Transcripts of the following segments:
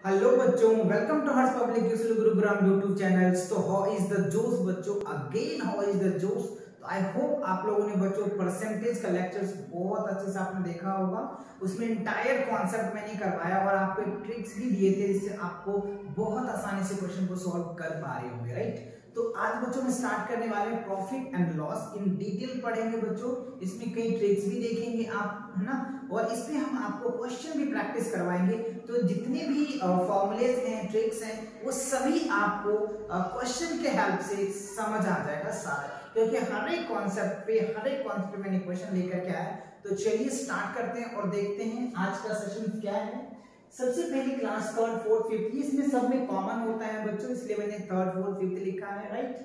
Hello बच्चों, welcome to Harsh public school Gurugram YouTube channels. तो how is the जोश बच्चों, अगेन हाउ इज द जोश। तो आई होप आप लोगों ने बच्चों परसेंटेज का लेक्चर्स बहुत अच्छे से आपने देखा होगा। उसमें इंटायर कॉन्सेप्ट मैंने करवाया और आपको ट्रिक्स भी दिए थे जिससे आपको बहुत आसानी से क्वेश्चन को सॉल्व कर पा रहे होंगे, राइट। तो आज बच्चों में स्टार्ट करने वाले profit and loss in detail पढ़ेंगे बच्चों। इसमें कई ट्रिक्स भी देखेंगे आप, है ना, और इसमें हम आपको क्वेश्चन भी प्रैक्टिस करवाएंगे। तो जितने भी फॉर्मूलेज हैं, ट्रिक्स हैं, वो सभी आपको क्वेश्चन के हेल्प से समझ आ जाएगा सारा, क्योंकि हर एक कॉन्सेप्ट पे मैंने क्वेश्चन लेकर के आया। तो चलिए स्टार्ट करते हैं और देखते हैं आज का सेशन क्या है। सबसे पहले क्लास थर्ड फोर्थ फिफ्थ, इसमें सब में कॉमन होता है बच्चों, इसलिए मैंने थर्ड फोर्थ फिफ्थ लिखा है, राइट।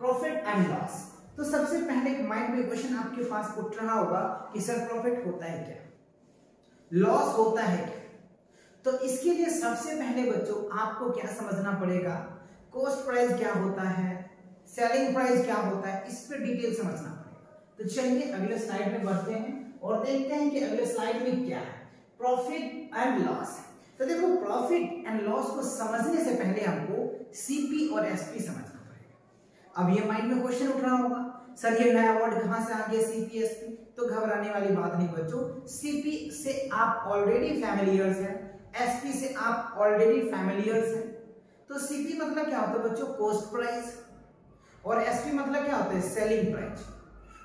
Profit and loss. तो सबसे पहले माइंड में क्वेश्चन आपके पास उठ रहा होगा कि सर प्रॉफिट होता है क्या, लॉस होता है क्या। तो इसके लिए सबसे पहले बच्चों आपको क्या समझना पड़ेगा, कॉस्ट प्राइस क्या होता है, सेलिंग प्राइस क्या होता है, इस पर डिटेल समझना पड़ेगा। तो चलिए अगले स्लाइड में बढ़ते हैं और देखते हैं कि अगले स्लाइड में क्या है, प्रॉफिट एंड लॉस। तो देखो, प्रॉफिट एंड लॉस को समझने से पहले हमको सीपी और एसपी समझना पड़ेगा। अब ये माइंड में क्वेश्चन उठ रहा होगा, सर ये नया वर्ड कहां से आ गया सीपी एसपी। तो घबराने वाली बात नहीं बच्चों, सीपी से आप ऑलरेडी फैमिलियर्स हैं, एसपी से आप ऑलरेडी फैमिलियर्स हैं। तो सीपी मतलब क्या होता है बच्चों, कॉस्ट प्राइस, और एसपी मतलब क्या होता है, सेलिंग प्राइस।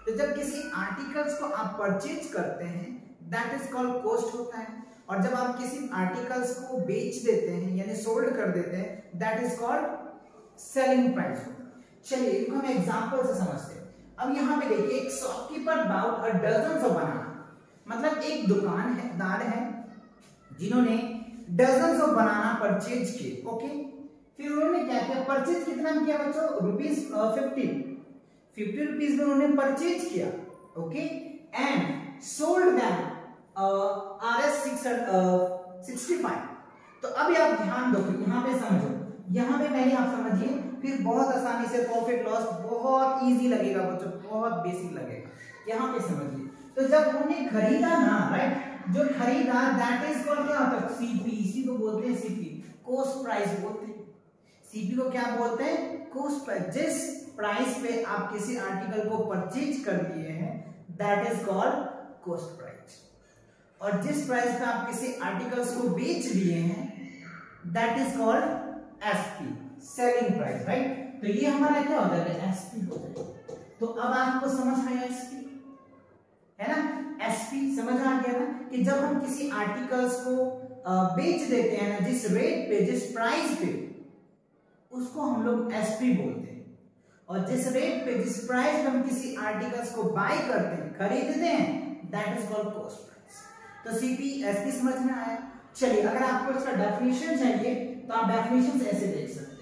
तो जब किसी आर्टिकल्स को आप परचेज करते हैं दैट इज कॉल्ड कॉस्ट होता है, और जब आप किसी आर्टिकल्स को बेच देते हैं यानी सोल्ड कर देते हैं that is called selling price होता है। चलिए इनको हम एग्जांपल से समझते हैं। अब यहाँ पे देखिए, एक shopkeeper bought a dozens of banana, मतलब एक दुकानदार है जिन्होंने डजन्स ऑफ बनाना परचेज किए, ओके। फिर उन्होंने क्या किया, परचेज कितना किया बच्चों, ₹50 रुपीज में उन्होंने परचेज किया, okay, and sold them RS 65। तो अभी आप ध्यान दो, यहाँ पे समझो, यहाँ पे पहले आप समझिए, फिर बहुत आसानी से प्रॉफिट लॉस बहुत इजी लगेगा बच्चों, बहुत बेसिक लगेगा। यहाँ पे समझिए, तो जब उन्होंने खरीदा ना, राइट, जो खरीदा दैट इज कॉल्ड क्या होता है, सीपी। इसी को बोलते हैं सीपी, कॉस्ट प्राइस बोलते हैं। सीपी को क्या बोलते हैं, कॉस्ट प्राइस। जिस प्राइस पे आप किसी आर्टिकल को परचेज कर लिए हैं that is called cost price, और जिस प्राइस पे आप किसी आर्टिकल्स को बेच दिए हैं that is called SP, selling price, right. तो ये हमारा क्या हो जाएगा, एसपी हो जाएगा। तो अब आपको समझ आया एसपी, है ना, एसपी समझ आ गया ना, कि जब हम किसी आर्टिकल्स को बेच देते हैं ना, जिस रेट पे, जिस प्राइस पे, उसको हम लोग एसपी बोलते हैं, और जिस रेट पे, जिस प्राइस पे हम किसी आर्टिकल्स को बाय करते हैं, खरीदते हैं that is called cost price. तो सीपी एसपी समझ में आया। चलिए अगर आपको इसका डेफिनेशन चाहिए तो आप डेफिनेशन ऐसे देख सकते हैं,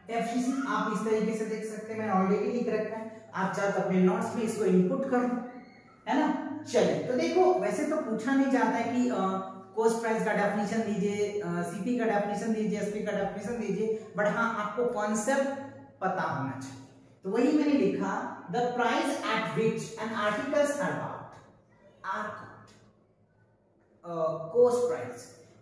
डेफिनेशन आप इस तरीके से देख सकते हैं, मैंने ऑलरेडी लिख रखा है, आप चाहे तो अपने नोट्स में इसको इनपुट कर लो, है ना। चलिए तो देखो, वैसे तो पूछा नहीं जाता है कि कॉस्ट प्राइस का डेफिनेशन दीजिए, सीपी का डेफिनेशन दीजिए, एसपी का डेफिनेशन दीजिए, बट हाँ आपको कॉन्सेप्ट पता होना चाहिए। तो वही मैंने लिखा, the price at which an articles are bought or cost price.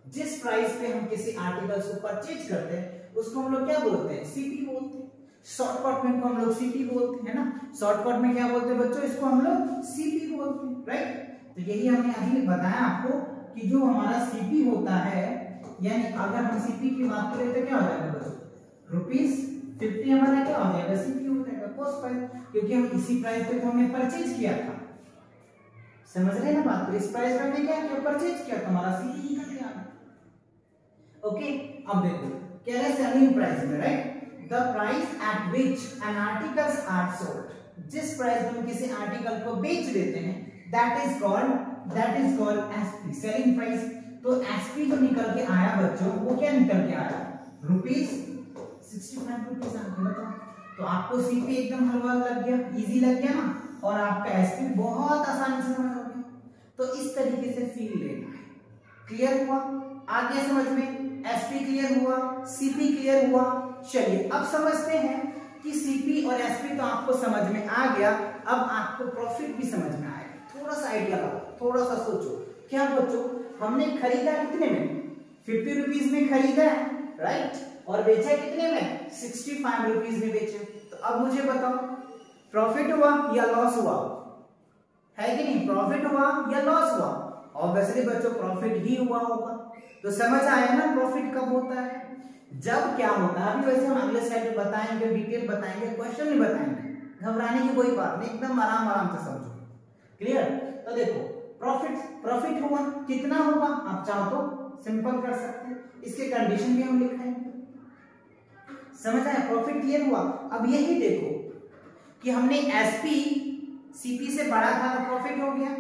जिस प्राइस पे हम किसी आर्टिकल्स को परचेज करते हैं उसको हम लोग क्या बोलते हैं, सीपी बोलते हैं। शॉर्टकट में हम लोग सीपी बोलते हैं ना, शॉर्टकट में क्या बोलते हैं बच्चों, इसको हम लोग सीपी बोलते हैं, राइट। तो यही हमने अभी बताया आपको कि जो हमारा सीपी होता है, यानी अगर हम सीपी की बात करें तो क्या हो जाएगा बच्चों, ₹50 हमारा क्या हो जाएगा, सीपी हो जाएगा, कॉस्ट प्राइस, क्योंकि हम इसी प्राइस पे तो हमने परचेज किया था। समझ रहे हैं ना बात, तो इस प्राइस पे हमने क्या किया, परचेज किया, तो हमारा सीपी निकल गया, ओके। अब देखो क्या है, सेलिंग प्राइस में, right, the price at which an articles are sold. जिस प्राइस पे हम किसी आर्टिकल को बेच देते हैं that is called SP, selling price. तो एसपी जो निकल के आया बच्चों, वो क्या निकल के आया, ₹65 आ गया। तो आपको सीपी एकदम हलवा लग गया, इजी लग गया ना, और आपका एसपी बहुत आसानी से समझ आ गया। तो इस तरीके से फील लेना है, क्लियर हुआ, आ गया समझ में, एसपी क्लियर हुआ, सीपी क्लियर हुआ। चलिए अब समझते हैं कि सीपी और एसपी तो आपको समझ में आ गया, अब आपको प्रॉफिट भी समझ में आएगा। थोड़ा सा आइडिया लगाओ, थोड़ा सा सोचो, क्या बच्चों हमने खरीदा कितने में, 50 रुपीज में खरीदा है, राइट, और बेचा कितने में? 65 रुपीज में बेचे। तो अब मुझे बताओ प्रॉफिट हुआ या लॉस हुआ? है कि नहीं? प्रॉफिट हुआ या लॉस हुआ? ऑब्वियसली बच्चों प्रॉफिट ही हुआ होगा। तो समझ आया ना प्रॉफिट कब होता है? जब क्या होता है, अभी वैसे हम अगले स्लाइड में बताएंगे, डिटेल बताएंगे, क्वेश्चन नहीं बताएंगे, घबराने की कोई बात नहीं, एकदम आराम आराम से समझो। क्लियर? तो देखो प्रॉफिट हुआ, कितना होगा? आप चाहो तो सिंपल कर सकते हैं, इसके कंडीशन भी हम लिखाएंगे। समझ आया? प्रॉफिट क्लियर हुआ। अब यही देखो कि हमने एसपी सीपी से बड़ा था तो प्रॉफिट हो गया,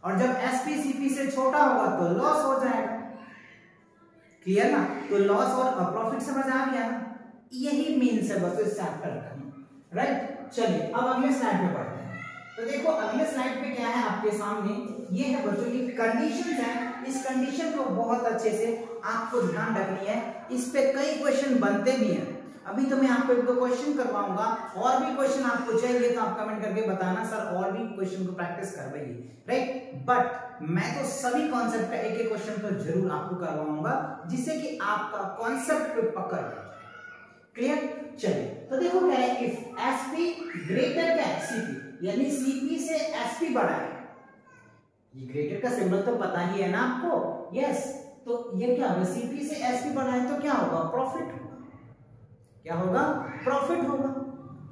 और जब एसपी सीपी से छोटा होगा तो लॉस हो जाएगा। क्लियर ना? तो लॉस और प्रॉफिट समझ आ गया ना? यही मीन्स है बस इस चैप्टर का, राइट। चलिए अब अगले स्लाइड पे बढ़ते हैं। तो देखो अगले स्लाइड पे क्या है आपके सामने, ये है बच्चों की कंडीशंस है। इस कंडीशन को बहुत अच्छे से आपको ध्यान रखनी है, इस पे कई क्वेश्चन बनते भी हैं। अभी तो मैं आपको एक दो क्वेश्चन करवाऊंगा, और भी क्वेश्चन आपको चाहिए तो आप कमेंट करके बताना सर और भी क्वेश्चन को प्रैक्टिस करवाइए, राइट। बट मैं तो सभी कॉन्सेप्ट का एक एक क्वेश्चन तो जरूर आपको करवाऊंगा, जिससे कि आपका कॉन्सेप्ट पे पकड़ जाए। क्लियर? चलिए तो देखो क्या है, इफ एसपी ग्रेटर क्या है? सीपी, यानी सीपी से एसपी बड़ा है। ये ग्रेटर का सिंबल तो पता ही है ना आपको? यस। तो ये क्या होगा? सीपी से एसपी बड़ा है तो क्या होगा? प्रॉफिट होगा। क्या होगा? प्रॉफिट होगा।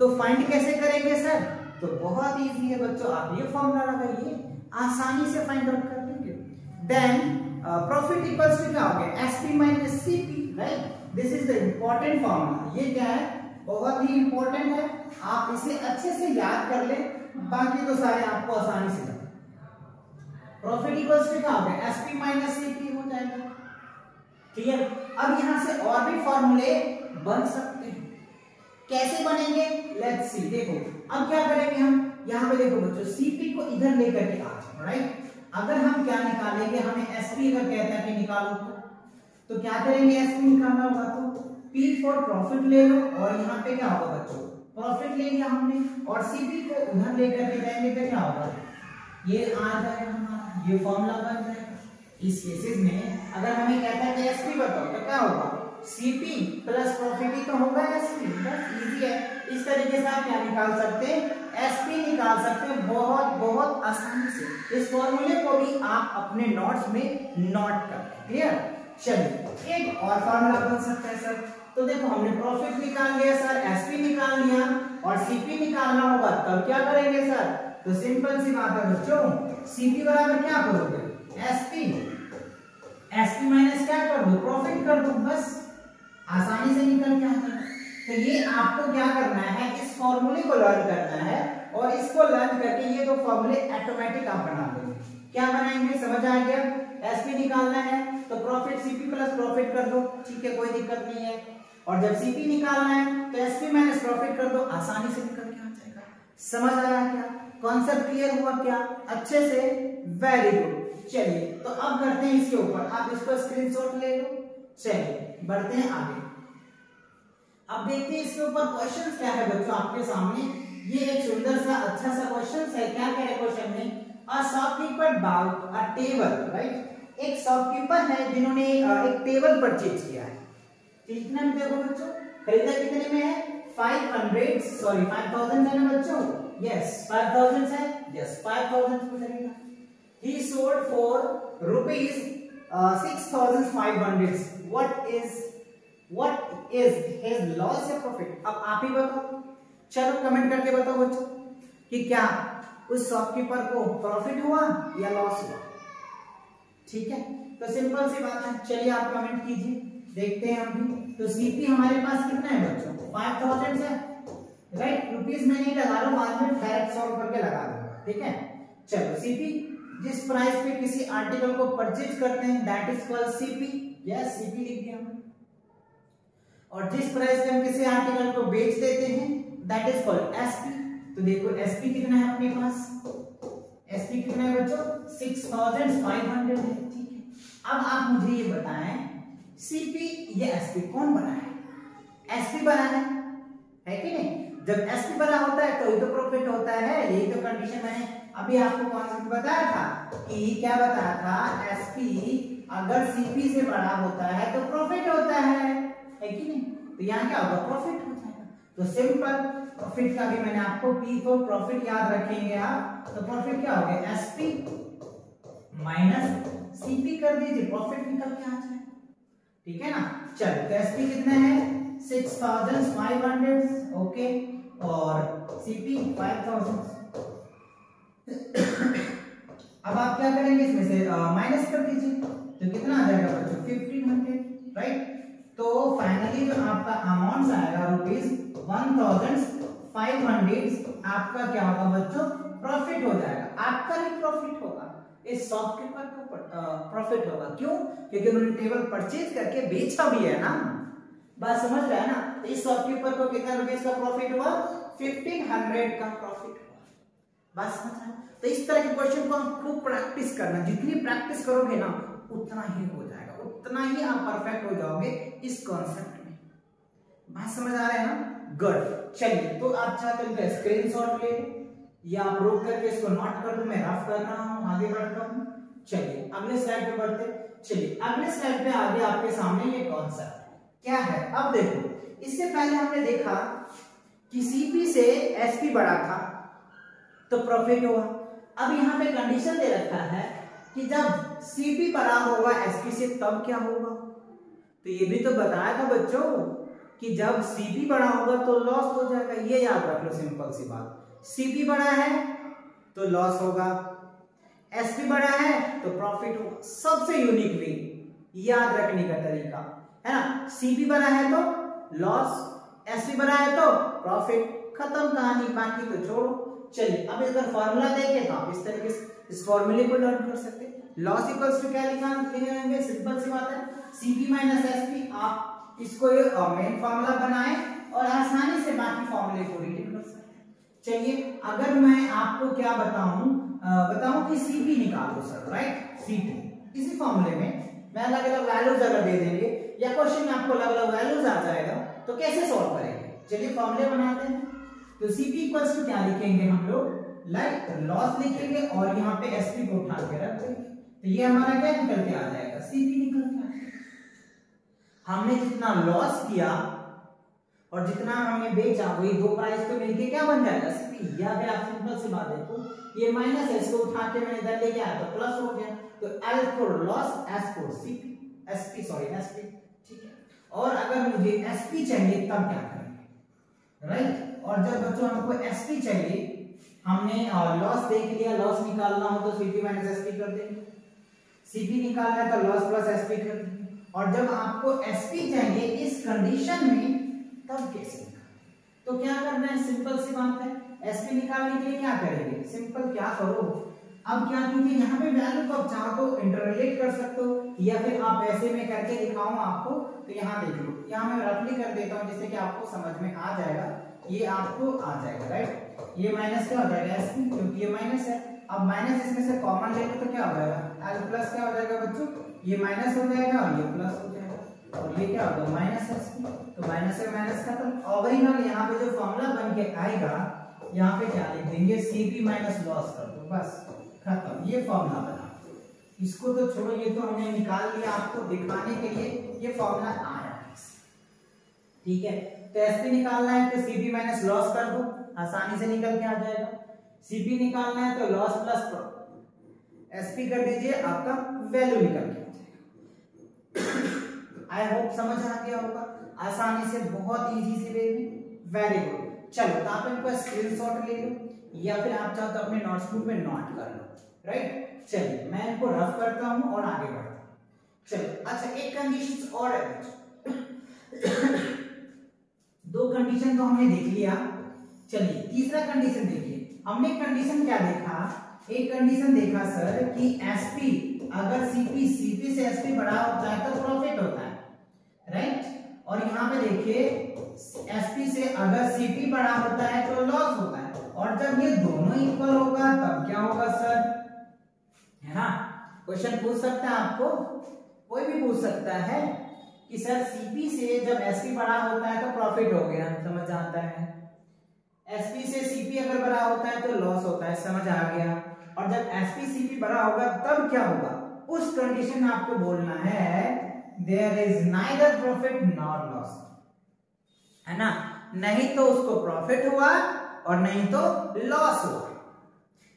तो फाइंड कैसे करेंगे सर? तो बहुत इजी है बच्चों, आप ये फॉर्मूला लगाइए, आसानी से फाइंड आउट कर लेंगे। देन प्रॉफिट इक्वल्स टू क्या हो गया? SP minus CP, right. This is the important formula. ये क्या है? बहुत ही इंपॉर्टेंट है, आप इसे अच्छे से याद कर ले, बाकी तो सारे आपको आसानी से। प्रॉफिट इक्वल्स टू क्या हो गया? एसपी माइनस सीपी हो जाएगा। क्लियर? अब यहां से और भी फॉर्मूले बन सकते हैं। कैसे बनेंगे? Let's see. देखो अब क्या करेंगे हम, यहाँ पे देखो बच्चों, सीपी को इधर लेकर के आ जाओ, राइट। अगर हम क्या निकालेंगे, हमें एसपी अगर कहता है कि निकालो तो क्या करेंगे? एसपी निकालना होगा तो पी फॉर प्रॉफिट ले लो, और यहाँ पे क्या होगा बच्चों? प्रॉफिट ले लिया हमने, और सीपी को उधर लेकर के जाएंगे तो क्या होगा? ये आ जाएगा हमारा, ये फॉर्मूला बन जाएगा। इस केसेस में अगर हमें कहता है कि एसपी बताओ तो क्या होगा? सीपी प्लस प्रॉफिट ही तो होगा एसपी। बस इजी है, इस तरीके से आप क्या निकाल सकते हैं? एसपी निकाल सकते हैं, बहुत बहुत आसानी से। इस फॉर्मूले को भी आप अपने नोट्स में नोट कर। क्लियर? चलिए एक और फॉर्मूला बन सकता है सर। तो देखो हमने प्रॉफिट निकाल लिया सर, एसपी निकाल लिया, और सीपी निकालना होगा तब क्या करेंगे सर? तो सिंपल सी बात है बच्चों, सीपी बराबर क्या करोगे? एसपी, एसपी माइनस क्या कर दो? प्रॉफिट कर दो, बस आसानी से निकल के आ जाएगा। तो ये आपको क्या करना है? इस फॉर्मूले को लर्न करना है, और इसको लर्न करके ये दो फॉर्मूले ऑटोमेटिक आप बना दोगे। क्या बनाएंगे? समझ आ गया? एसपी निकालना है तो प्रॉफिट सीपी प्लस प्रॉफिट कर दो, ठीक है, कोई दिक्कत नहीं है। और जब सीपी निकालना है तो एसपी माइनस प्रॉफिट कर दो, आसानी से निकल के आ जाएगा। समझ आया क्या? कॉन्सेप्ट क्लियर हुआ क्या? अच्छे से, वेरी गुड। चलिए तो अब करते हैं इसके ऊपर, आप इसको स्क्रीनशॉट ले लो। चलिए बढ़ते हैं आगे। अब देखते हैं इसके ऊपर क्वेश्चन क्या है बच्चों आपके सामने। ये एक सुंदर सा अच्छा सा क्वेश्चन है। क्या कह रहे क्वेश्चन में? A shopkeeper bought a table, right. एक शॉपकीपर है जिन्होंने एक टेबल परचेज किया है। कितने में? देखो बच्चों, खरीदा कितने में है? 5000 है ना बच्चों? यस 5000 है, यस 5000 में खरीदा। He sold for rupees 6500. What is his loss या profit? अब आप ही बताओ, चलो कमेंट करके बताओ बच्चों कि क्या उस शॉपकीपर को प्रॉफिट हुआ या लॉस हुआ। ठीक है, तो सिंपल सी बात है, चलिए आप कमेंट कीजिए, देखते हैं हम भी। तो सीपी हमारे पास कितना है बच्चों? 5000 है, राइट। रुपीस में नहीं लगा लो, बाद में डायरेक्ट 100 करके लगा दूंगा, ठीक है। चलो सीपी जिस प्राइस पे किसी आर्टिकल को परचेज करते हैं that is called CP. Yes CP लिख दिया हमने। और जिस प्राइस पे हम किसी आर्टिकल को बेच देते हैं दैट इज कॉल्ड एसपी। तो देखो एसपी कितना है अपने पास? एसपी कितना है बच्चों? 6500 है, ठीक है। अब आप मुझे ये बताएं सीपी या एसपी कौन बना है? एसपी बना है कि नहीं? जब एसपी बना होता है तो ही तो प्रॉफिट होता है, यही तो कंडीशन मैंने अभी आपको कॉन्सेप्ट बताया था कि क्या बताया था? एसपी अगर सीपी से बड़ा होता है तो प्रॉफिट होता है कि नहीं? तो यहाँ क्या होगा, प्रॉफिट हो जाएगा। तो सिंपल प्रॉफिट का भी मैंने आपको पी फॉर प्रॉफिट याद रखेंगे आप, तो प्रॉफिट क्या हो गया, एसपी माइनस सीपी कर दीजिए, प्रॉफिट निकल के आ जाएगा, ठीक है ना। चलो तो एसपी कितना है 6500, ओके, और सीपी 5000। अब आप क्या करेंगे, इसमें से माइनस कर दीजिए, तो कितना आ जाएगा बच्चों 1500, राइट। तो फाइनली जो आपका अमाउंट आएगा ₹1500 आपका क्या होगा बच्चों, प्रॉफिट हो जाएगा। आपका भी प्रॉफिट होगा, इस शॉपकीपर का प्रॉफिट होगा। क्यों? क्योंकि उन्होंने टेबल परचेज करके बेचा भी है ना, बात समझ रहा है ना। तो इस शॉपकीपर को कितना रुपीस का प्रॉफिट हुआ, 1500 का प्रॉफिट हुआ, बात समझ रहा है। तो इस तरह के क्वेश्चन को हम खूब प्रैक्टिस करना, जितनी प्रैक्टिस करोगे ना उतना ही हो जाएगा, उतना ही आप परफेक्ट हो जाओगे इस कॉन्सेप्ट में, बात समझ आ रहा है ना। गुड, चलिए तो आप चाहते हो इनका स्क्रीनशॉट ले या आप रोक करके इसको नोट कर लो, मैं रफ कर रहा हूं, आगे बढ़ता हूं। चलिए अगले स्लाइड पे बढ़ते। चलिए अगले स्लाइड पे आगे आपके सामने ये कॉन्सेप्ट क्या है। अब देखो, इससे पहले हमने देखा कि सीपी से एसपी बड़ा था तो प्रॉफिट हुआ। अब यहाँ पे कंडीशन दे रखा है कि जब सीपी बड़ा होगा एसपी से तब क्या होगा। तो ये भी तो बताया था बच्चों कि जब सीपी बड़ा होगा तो लॉस हो जाएगा, ये याद रख लो, सिंपल सी बात। सीपी बड़ा है तो लॉस होगा, एसपी बड़ा है तो प्रॉफिट होगा। सबसे यूनिक वे याद रखने का तरीका है ना, सीपी बड़ा है तो लॉस, एसपी बड़ा है तो प्रॉफिट, खत्म कहानी, बाकी तो छोड़ो। चलिए अब अगर फॉर्मूला देखें तो आप इस तरीके से इस फॉर्मूले को लर्न कर सकते हैं। लॉस इक्वल्स टू क्या लिखेंगे, सिंपल सी बात है, सीपी माइनस एसपी। आप इसको मेन फॉर्मूला बनाएं और आसानी से बाकी फॉर्मूले को रीड कर सकते हैं। चलिए अगर मैं आपको क्या बताऊं कि सीपी निकालो सर, राइट, सीपी इसी फॉर्मूले में मैं अलग अलग वैल्यूज अगर दे देंगे या क्वेश्चन में आपको अलग अलग वैल्यूज आ जाएगा तो कैसे सॉल्व करेंगे। चलिए फॉर्मूले बनाते हैं। तो सीपी इक्वल्स टू क्या लिखेंगे हम लोग, लाइक लॉस लिखेंगे और यहाँ पे एसपी को उठा के रख देंगे, तो ये हमारा क्या निकल के आ जाएगा, सीपी निकल के आ जाएगा। हमने जितना लॉस किया और जितना हमने बेचा वही दो प्राइस तो मिलके क्या बन जाएगा, सीपी। या फिर आप सिंपल सी बात देखो, ये माइनस है, इसको उठा के मैंने इधर लेके आया तो प्लस हो गया, तो L for loss, S for CP, SP sorry SP, ठीक है। और अगर मुझे एसपी चाहिए तब क्या करेंगे, राइट। और जब बच्चों हमको एसपी चाहिए, हमने लॉस देख लिया, लॉस निकालना हो तो सीपी माइनस एसपी कर देंगे, सीपी निकालना है तो लॉस प्लस एसपी कर देंगे। और जब आपको एसपी चाहिए इस कंडीशन में तब कैसे निकालेंगे, तो क्या करना है, सिंपल सी बात है, एसपी निकालने के लिए क्या करेंगे, सिंपल क्या करो, अब क्या कीजिए, यहाँ पे वैल्यू को आप चाहो तो इंटरलेट कर सकते हो या फिर आप ऐसे में करके दिखाऊं आपको, तो यहाँ देख लो, यहाँ मैं रफली कर देता हूँ जिससे कि आपको समझ में आ जाएगा, ये आपको आ जाएगा, राइट। ये माइनस क्या हो जाएगा एसपी, क्योंकि ये माइनस है। अब माइनस इसमें से कॉमन ले लो तो क्या हो जाएगा, एल प्लस क्या हो जाएगा बच्चों, ये माइनस हो जाएगा और ये प्लस हो जाएगा, और ये क्या होगा माइनस एसपी, तो माइनस से माइनस खत्म। और वही ना यहाँ पे जो फॉर्मूला बन के आएगा, यहाँ पे क्या लिख देंगे, सीपी माइनस लॉस कर दो, बस खत्म, ये फॉर्मूला बना। इसको तो छोड़ो, ये तो हमने निकाल लिया आपको दिखाने के लिए, ये फॉर्मूला आया, ठीक है। तो एसपी निकालना है तो सीपी माइनस लॉस कर दो, आसानी से निकल के आ जाएगा। सीपी निकालना है तो लॉस प्लस एसपी कर दीजिए, आपका वैल्यू निकल के आ जाएगा। आई होप समझ आ गया होगा आसानी से, बहुत इजी सी वे में, वेरी गुड। चलो तो आप इनको स्क्रीनशॉट ले लो या फिर आप चाहो तो अपने नोटबुक में नोट कर लो, राइट। चलिए मैं इनको रफ करता हूं और आगे बढ़ता हूं। चलिए अच्छा, एक कंडीशन और है, दो कंडीशन तो हमने देख लिया। चलिए तीसरा कंडीशन देखिए, हमने कंडीशन क्या देखा, एक कंडीशन देखा सर कि एसपी अगर सीपी से एसपी बड़ा होता है तो प्रॉफिट होता है, राइट। और यहाँ पे देखिए एसपी से अगर सीपी बड़ा होता है तो लॉस होता है, और जब ये दोनों इक्वल होगा तब क्या होगा सर, है ना। क्वेश्चन पूछ सकता है आपको, कोई भी पूछ सकता है कि सर सीपी से जब एसपी बड़ा होता है तो प्रॉफिट हो गया, समझ आता है। एसपी से सीपी अगर बड़ा होता है तो लॉस होता है, समझ आ गया। और जब एसपी सीपी बड़ा होगा तब क्या होगा, उस कंडीशन में आपको बोलना है there is neither profit nor loss, है ना, नहीं तो उसको प्रॉफिट हुआ और नहीं तो लॉस हुआ।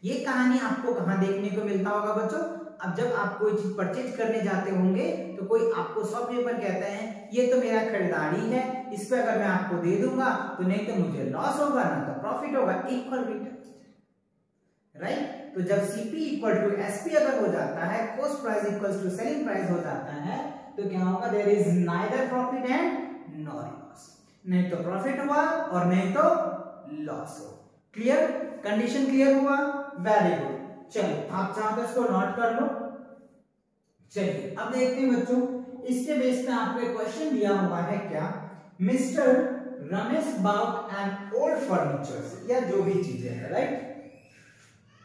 ये कहानी आपको कहां देखने को मिलता होगा बच्चों? अब जब आप कोई चीज परचेज करने जाते होंगे तो कोई आपको शॉपकीपर कहता है ये तो मेरा खरीदारी है, इस पे अगर मैं आपको दे दूंगा तो नहीं तो मुझे लॉस होगा ना तो प्रॉफिट होगा, इक्वल रिटर्न, राइट। तो जब सीपी इक्वल टू एसपी अगर हो जाता है, cost price equals to selling price हो जाता है, तो क्या होगा? There is neither profit and nor loss, नहीं तो प्रॉफिट हुआ और नहीं तो लॉस हो। क्लियर? कंडीशन क्लियर हुआ? Very good. चलिए आप चाहो तो इसको नोट कर लो। चलिए अब देखते हैं बच्चों, इसके बेस पे आपको एक क्वेश्चन दिया हुआ है क्या, mister Ramesh bought and old furniture या जो भी चीजें है, राइट।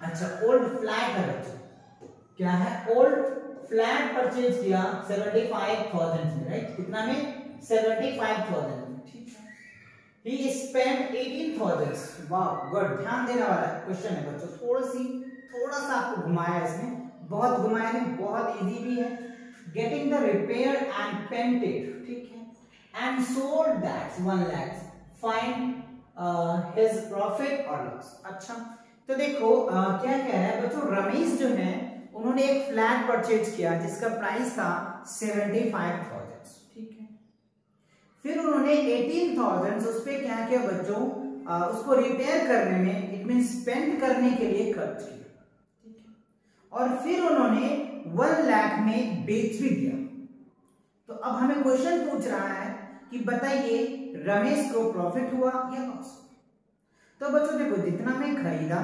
अच्छा, ओल्ड फ्लैट है बच्चों, क्या है? ओल्ड फ्लैट परचेज किया 75,000 में, राइट। कितना में? 75,000 में, ठीक है। He spent 18,000, वाह गुड, ध्यान देने वाला क्वेश्चन है बच्चों। थोड़ा सा आपको घुमाया इसमें, बहुत घुमाया नहीं, बहुत इजी भी है। Getting the repair and painted, ठीक है, and sold that 1 lakh, find his profit और लॉस। अच्छा, तो देखो क्या कह रहा है बच्चों, रमेश जो है उन्होंने एक फ्लैट परचेज किया जिसका प्राइस था 75,000, ठीक है। फिर उन्होंने 18,000 उस पे क्या किया बच्चों, उसको रिपेयर करने में, इट मीन स्पेंड करने के लिए खर्च किया, ठीक है। और फिर उन्होंने 1 लाख में बेच भी दिया। तो अब हमें क्वेश्चन पूछ रहा है कि बताइए रमेश को प्रॉफिट हुआ या लॉस? तो बच्चों देखो, जितना मैं खरीदा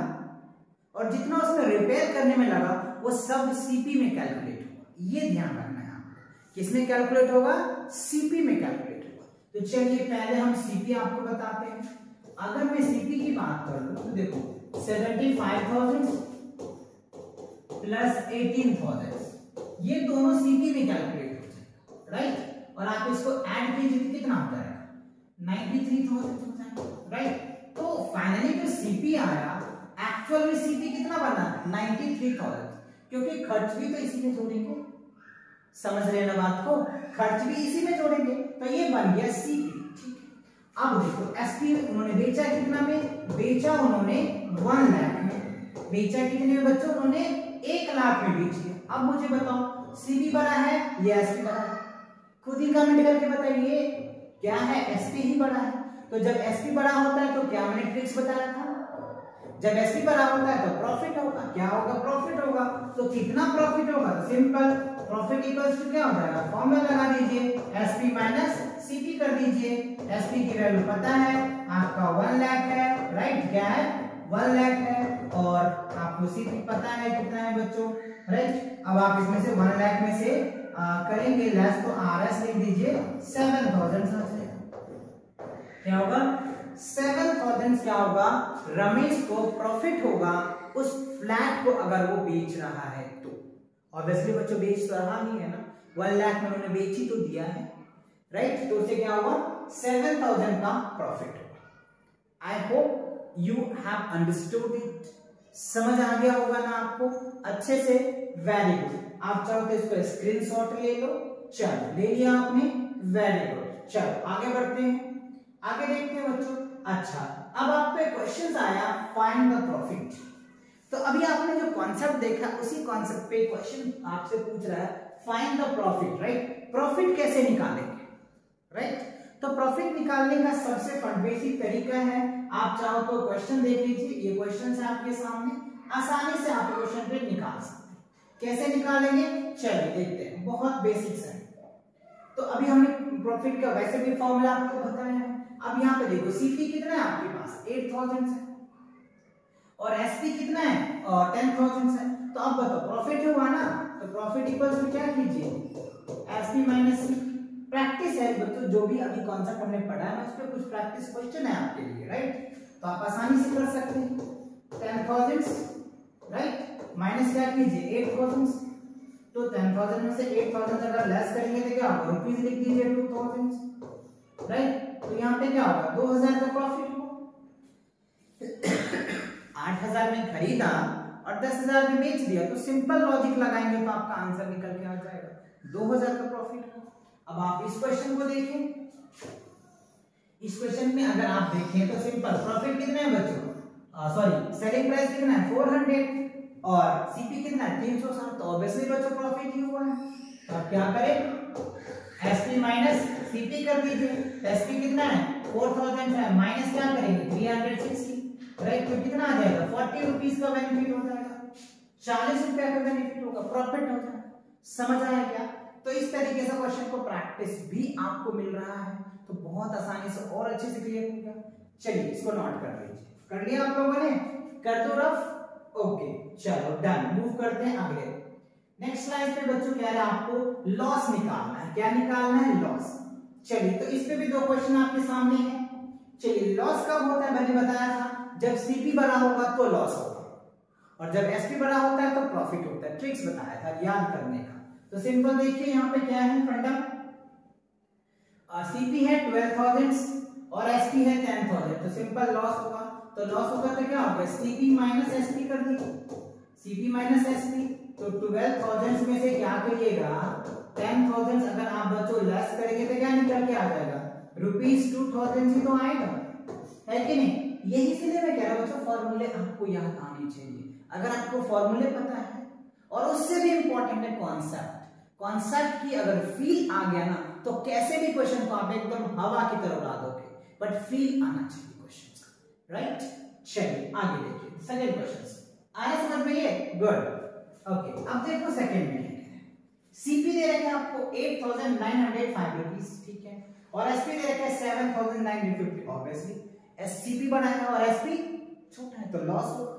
और जितना उसमें रिपेयर करने में लगा वो सब सीपी में कैलकुलेट होगा, ये ध्यान रखना है आपको। किसमें कैलकुलेट होगा? सीपी में कैलकुलेट होगा। तो चलिए पहले हम सीपी आपको बताते हैं। अगर मैं सीपी की बात करूं तो देखो 75,000 प्लस 18,000, ये दोनों सीपी में कैलकुलेट हो जाएगा, राइट। और आप इसको ऐड कीजिए तो कितना हो जाएगा? 93,000 हो जाएगा, राइट। तो फाइनली जो सीपी आया, एक्चुअल में सीपी कितना बना? 93,000, क्योंकि खर्च भी तो इसी में जोड़ेंगे, समझ रहे हैं ना बात को, खर्च भी इसी में जोड़ेंगे, तो ये बन गया सीपी, ठीक है। अब देखो एसपी उन्होंने बेचा कितना में? बेचा उन्होंने 1 लाख में। बेचा कितने में बच्चों? उन्होंने 1 लाख में बेच दिया। अब मुझे बताओ सीपी बड़ा है या एसपी बड़ा है? खुद ही कमेंट करके बताइए, क्या है? एसपी ही बड़ा है। तो जब एसपी बड़ा होता है तो क्या मैंने ट्रिक्स बताया था, जब एसपी बड़ा होता है तो प्रॉफिट होगा, क्या होगा? प्रॉफिट होगा। तो कितना प्रॉफिट होगा? तो सिंपल, प्रॉफिट इक्वल्स टू क्या हो जाएगा? फॉर्मूला लगा दीजिए, एसपी माइनस सीपी कर दीजिए। एसपी की वैल्यू पता है आपका 1 लाख है, राइट। क्या है? 1 लाख है। और आपको सीपी पता है कितना है बच्चों, राइट। अब आप इसमें से 1 लाख में से करेंगे लेस, तो आरएस लिख दीजिए 7,000। क्या होगा? 7,000 क्या होगा? रमेश को प्रॉफिट होगा उस फ्लैट को अगर वो बेच रहा है तो। ऑब्वियसली बच्चों बेच रहा ही है ना, 1 लाख में उन्होंने बेची तो दिया है, राइट। तो उससे क्या होगा? 7,000 का प्रॉफिट होगा। I hope you have understood it, समझ आ गया होगा ना आपको अच्छे से? Very good. आप चाहो तो इसको स्क्रीनशॉट ले लो। चलो ले लिया आपने, वेरी गुड। चलो आगे बढ़ते हैं, आगे देखते हैं बच्चों। अच्छा, अब आप पे क्वेश्चन आया फाइंड द प्रॉफिट। तो अभी आपने जो कॉन्सेप्ट देखा उसी कॉन्सेप्ट पे क्वेश्चन आपसे पूछ रहा है find the profit, right. Profit कैसे निकालेंगे, राइट। तो प्रॉफिट निकालने का सबसे बेसिक तरीका है, आप चाहो तो क्वेश्चन देख लीजिए, ये क्वेश्चन है आपके सामने, आसानी से आप क्वेश्चन पे निकाल सकते हैं। कैसे निकालेंगे चलिए देखते हैं, बहुत बेसिक है। तो अभी हमने प्रॉफिट का वैसे भी फॉर्मूला आपको बताया है। अब यहाँ पे देखो सीपी कितना है आपके पास? 8,000 है, और एसपी कितना है? 10,000 है। तो अब बताओ प्रॉफिट हुआ ना, तो प्रॉफिट इक्वल्स टू क्या कीजिए? एसपी माइनस सी। प्रैक्टिस है बच्चों, जो भी अभी कॉन्सेप्ट हमने पढ़ा है उस पर कुछ प्रैक्टिस क्वेश्चन है आपके लिए, राइट। तो आप आसानी से कर सकते हैं। 10,000, राइट, माइनस क्या कीजिए? 8,000। तो 10,000 में से 8,000 अगर लेस करेंगे तो क्या होगा? रुपीज लिख दीजिए 2,000, राइट। तो यहाँ पे क्या होगा? 2,000 का प्रॉफिट हुआ। 8,000 में खरीदा और 10,000 में बेच दिया, तो सिंपल लॉजिक लगाएंगे तो आपका आंसर निकल के आ जाएगा 2,000 का प्रॉफिट हुआ। अब आप इस क्वेश्चन को देखें, इस क्वेश्चन में अगर आप देखें तो सिंपल प्रॉफिट कितना है बच्चों, सॉरी सेलिंग प्राइस कितना है 400 और सीपी कितना है 360, तो ऑब्वियसली बच्चों प्रॉफिट ही हुआ है। तो आप क्या करें एसपी माइनस सीपी कर दीजिए, एसपी कितना है 4000 है माइनस क्या करेंगे 360, राइट, तो कितना आ जाएगा 40 रुपीस का बेनिफिट हो जाएगा, 40 रुपया का बेनिफिट होगा, प्रॉफिट हो जाएगा। समझ आया क्या? तो इस तरीके से क्वेश्चन को प्रैक्टिस भी आपको मिल रहा है, तो बहुत आसानी से और अच्छे से क्लियर हो गया। चलिए इसको नोट कर लीजिए, कर लिया आप लोगों ने, कर दो रफ, ओके चलो डन, मूव करते हैं आगे। नेक्स्ट स्लाइड पे बच्चों कह रहे हैं आपको लॉस निकालना है, क्या निकालना है लॉस। चलिए तो इस पे भी दो क्वेश्चन आपके सामने हैं। चलिए लॉस कब होता है, मैंने बताया था जब सीपी बड़ा होगा तो लॉस होगा, और जब एसपी बड़ा होता है तो प्रॉफिट होता है, ट्रिक्स बताया था याद करने का। तो सिंपल देखिए यहाँ पे क्या है फंडा, सीपी है 12,000 और एसपी है 10,000, तो सिंपल लॉस होगा, तो लॉस होगा तो क्या होगा सीपी माइनस एसपी कर दीजिए, सीपी माइनस एसपी, तो 12,000 में से क्या करिएगा 10,000 अगर आप बच्चों लेस करेंगे तो क्या निकल के आ जाएगा ₹2,000 ही तो आएगा, है कि नहीं। यही इसलिए मैं कह रहा हूं बच्चों फॉर्मूले आपको याद आने चाहिए, अगर आपको फॉर्मूले पता है, और उससे भी इंपॉर्टेंट है कॉन्सेप्ट, कॉन्सेप्ट की अगर फील आ गया ना तो कैसे भी क्वेश्चन को आप एकदम हवा की तरह उड़ा दोगे, बट फील आना चाहिए क्वेश्चन का, राइट। चलिए आगे देखिए सेकंड क्वेश्चन, आने समझ में ये गुड, ओके। अब देखो सेकंड में सीपी दे रखे हैं आपको 8,905 रुपीस, ठीक है, और एसपी दे रखे हैं 7,950, ऑब्वियसली एससीपी बड़ा है और एसपी छोटा है तो लॉस होगा,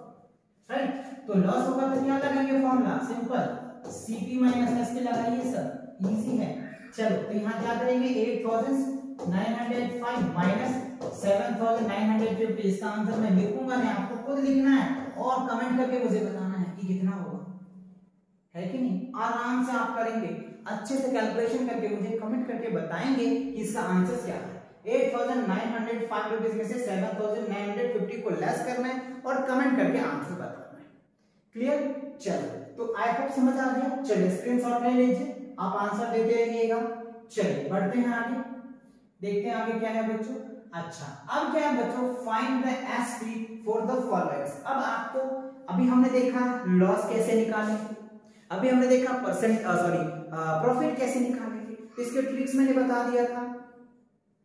राइट। तो लॉस होगा तो क्या लगाएंगे formula, simple CP minus SP लगाइए सर, इजी है। चलो तो यहाँ क्या करेंगे 8,905 माइनस 7,950, इसका आंसर मैं लिखूंगा नहीं, आपको खुद लिखना है और कमेंट करके मुझे बताना है कि कितना होगा, है कि नहीं। आराम से आप करेंगे, अच्छे से कैलकुलेशन करके मुझे कमेंट करके बताएंगे कि इसका आंसर क्या है। 8,905 रुपीस में से 7,950 को लेस करना है और कमेंट करके आंसर बताना है, क्लियर। चलो तो आई होप समझ आ गया, चलिए स्क्रीनशॉट ले लीजिए, आप आंसर देते रहिएगा। चलिए बढ़ते हैं आगे, देखते हैं आगे क्या है बच्चों। अच्छा अब क्या है बच्चों, find the SP for the followings. अब आपको, अभी हमने देखा लॉस कैसे निकालेंगे, अभी हमने देखा प्रॉफिट कैसे निकालेंगे, तो इसके ट्रिक्स मैंने बता दिया था,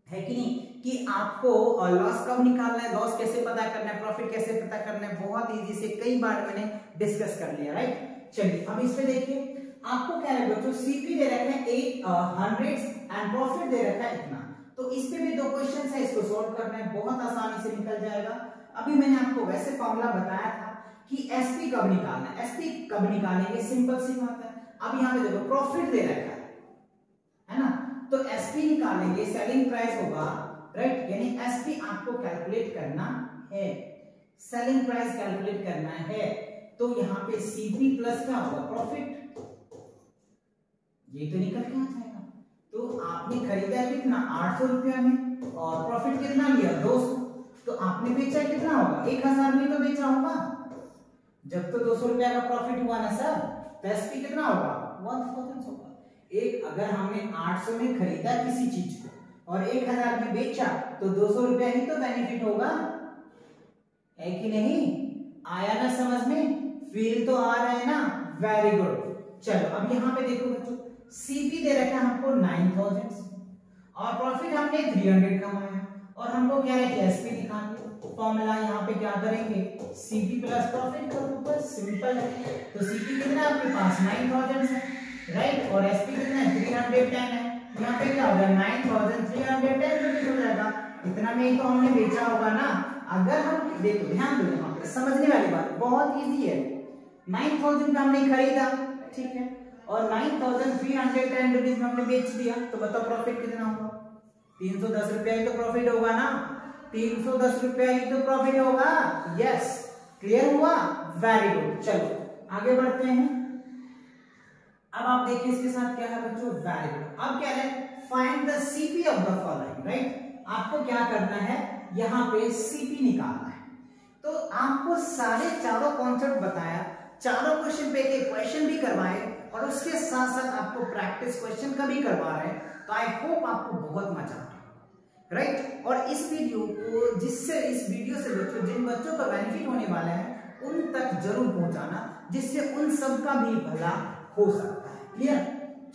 है कि नहीं, कि आपको लॉस कब निकालना है, लॉस कैसे पता करना है, प्रॉफिट कैसे पता करना है, बहुत इजी से कई बार मैंने डिस्कस कर लिया, राइट। चलिए अब इस पे देखिए आपको क्या है बच्चों, सीपी दे रखा है 800 एंड प्रॉफिट दे रखा है इतना, तो इस पे भी दो क्वेश्चन है, इसको सॉल्व करना है, बहुत आसानी से निकल जाएगा। अभी मैंने आपको वैसे फॉर्मूला बताया था कि एसपी कब निकालना है, एसपी कब निकालेंगे, सिंपल सी बात है। अब यहाँ पे देखो प्रॉफिट दे रखा है ना, तो एसपी निकालेंगे, सेलिंग प्राइस होगा, राइट, यानी एसपी आपको कैलकुलेट करना है, सेलिंग प्राइस कैलकुलेट करना है, तो यहाँ पे सीपी प्लस क्या होगा प्रॉफिट, ये तो निकल के आ जाएगा। तो आपने खरीदा कितना 800 रुपया में और प्रॉफिट कितना लिया 200, तो आपने बेचा कितना होगा 1,000 में तो बेचा होगा, जब तो 200 रुपया का प्रॉफिट हुआ ना सर, तो एसपी कितना होगा 1,000 होगा। एक अगर हमने 800 में खरीदा किसी चीज को और 1,000 में बेचा तो 200 रुपया ही तो बेनिफिट होगा, है कि नहीं, आया ना समझ में, फील तो आ रहा है ना, वेरी गुड। चलो अब यहाँ पे देखो बच्चों, सीपी दे रखा है हमको 9,000 और प्रॉफिट हमने 300 कमाया, और हमको क्या है कि एसपी दिखाना, फॉर्मूला यहाँ पे क्या करेंगे सीपी प्लस प्रॉफिट करो, बस सिंपल है। तो सीपी कितना है आपके पास 9,000 है, राइट, और एसपी कितना है 310 है, यहाँ पे क्या होगा 9,310 रुपीज हो जाएगा, इतना में ही तो हमने बेचा होगा ना। अगर हम देखो ध्यान दो, यहाँ पे समझने वाली बात बहुत इजी है, 9,000 में हमने खरीदा, ठीक है, और 9,310 रुपीज में हमने बेच दिया, तो बताओ प्रॉफिट कितना होगा 310 रुपया ही तो प्रॉफिट होगा ना, 310 रुपया ही तो प्रॉफिट होगा, यस, क्लियर हुआ, वेरी गुड। चलो आगे बढ़ते हैं, अब आप देखिए इसके साथ क्या है बच्चों, वेरी गुड। अब क्या है, find the CP of the following, right, आपको क्या करना है, यहाँ पे सीपी निकालना है। तो आपको सारे चारों कॉन्सेप्ट बताया, चारों क्वेश्चन पे एक क्वेश्चन भी करवाए और उसके साथ साथ आपको प्रैक्टिस क्वेश्चन का भी करवा रहे हैं, तो आई होप आपको बहुत मजा आ रहा है, राइट। और इस वीडियो को इस वीडियो से बच्चों जिन बच्चों का बेनिफिट होने वाला है उन तक जरूर पहुंचाना, जिससे उन सब का भी भला हो सकता है। क्लियर?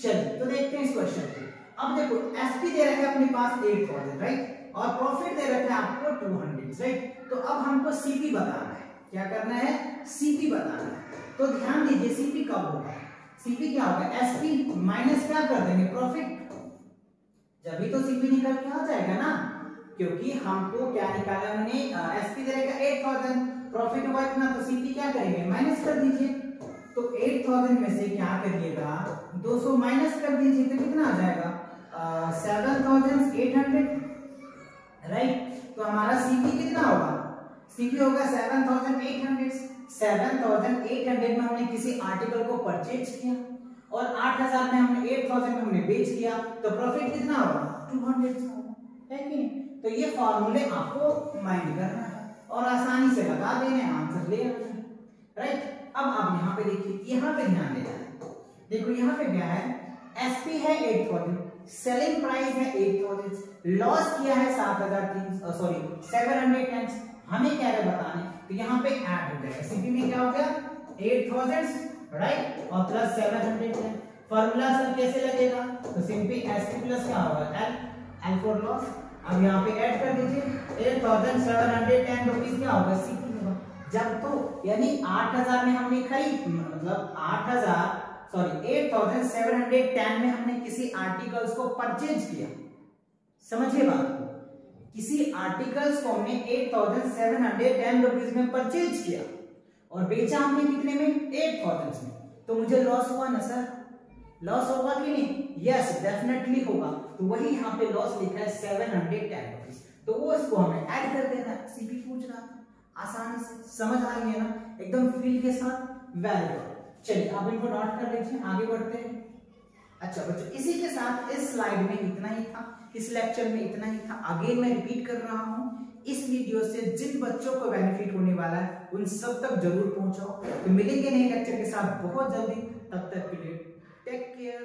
चलिए तो देखते हैं इस क्वेश्चन को। अब देखो एसपी दे रखा है अपने पास 8000, राइट, और प्रॉफिट दे रखा है आपको 200, राइट। तो अब हमको सीपी बताना है। क्या करना है? सीपी बताना है। तो ध्यान दीजिए सीपी कब होगा? सीपी क्या होगा? एसपी माइनस क्या कर देंगे? प्रॉफिट। जब भी तो सीपी निकल के आ जाएगा ना, क्योंकि हमको क्या निकाला हमने? एसपी दे रखा 8000, प्रॉफिट हुआ इतना, तो सीपी क्या करेंगे? माइनस कर दीजिए। तो 8000 में से क्या करिएगा? 200 माइनस कर दीजिए, तो कितना आ जाएगा? 7800, राइट। तो हमारा सीपी कितना होगा? सीपी होगा 7800। 7800 में हमने किसी आर्टिकल को परचेज किया और 8000 में हमने 8000 में हमने बेच दिया, तो प्रॉफिट कितना होगा? 200 होगा, है कि नहीं? तो ये फॉर्मूले आपको माइंड करना है और आसानी से लगा देने, आंसर ले आना है, राइट। अब आप यहाँ पे देखिए, यहाँ पे ध्यान देना है। देखो यहाँ पे क्या है? एसपी है 8000, सेलिंग प्राइस है 8000, लॉस किया है 710, हमें क्या है बताने? तो यहाँ पे ऐड हो जाएगा। सीपी में क्या हो गया? 8000, राइट, और प्लस 710। फॉर्मूला सर कैसे लगेगा? तो सिंपली एसपी प्लस क्या होगा? L for loss. अब यहाँ पे ऐड कर दीजिए 8710 रुपीज क्या होगा? सीपी होगा। जब तो यानी 8000 में हमने खरीद, मतलब 8710 में हमने किसी आर्टिकल्स को परचेज किया। समझिए बात को, किसी आर्टिकल्स को हमने 8710 रुपीज में परचेज किया और बेचा हमने कितने में? 8000 में। तो मुझे लॉस हुआ ना सर? लॉस होगा कि नहीं? यस, डेफिनेटली होगा। तो वही यहाँ पे लॉस लिखा है 710 रुपीज, तो वो इसको हमें ऐड कर देना है। सीपी पूछ रहा था, आसानी से समझ आ रही है ना, एकदम फील के साथ। Very good. चलिए आप इनको नोट कर लीजिए, आगे बढ़ते हैं। अच्छा बच्चों, इसी के साथ इस स्लाइड में इतना ही था, इस लेक्चर में इतना ही था। अगेन मैं रिपीट कर रहा हूँ, इस वीडियो से जिन बच्चों को बेनिफिट होने वाला है उन सब तक जरूर पहुंचाओ। तो मिलेंगे नए लेक्चर के साथ बहुत जल्दी, तब तक के लिए टेक केयर।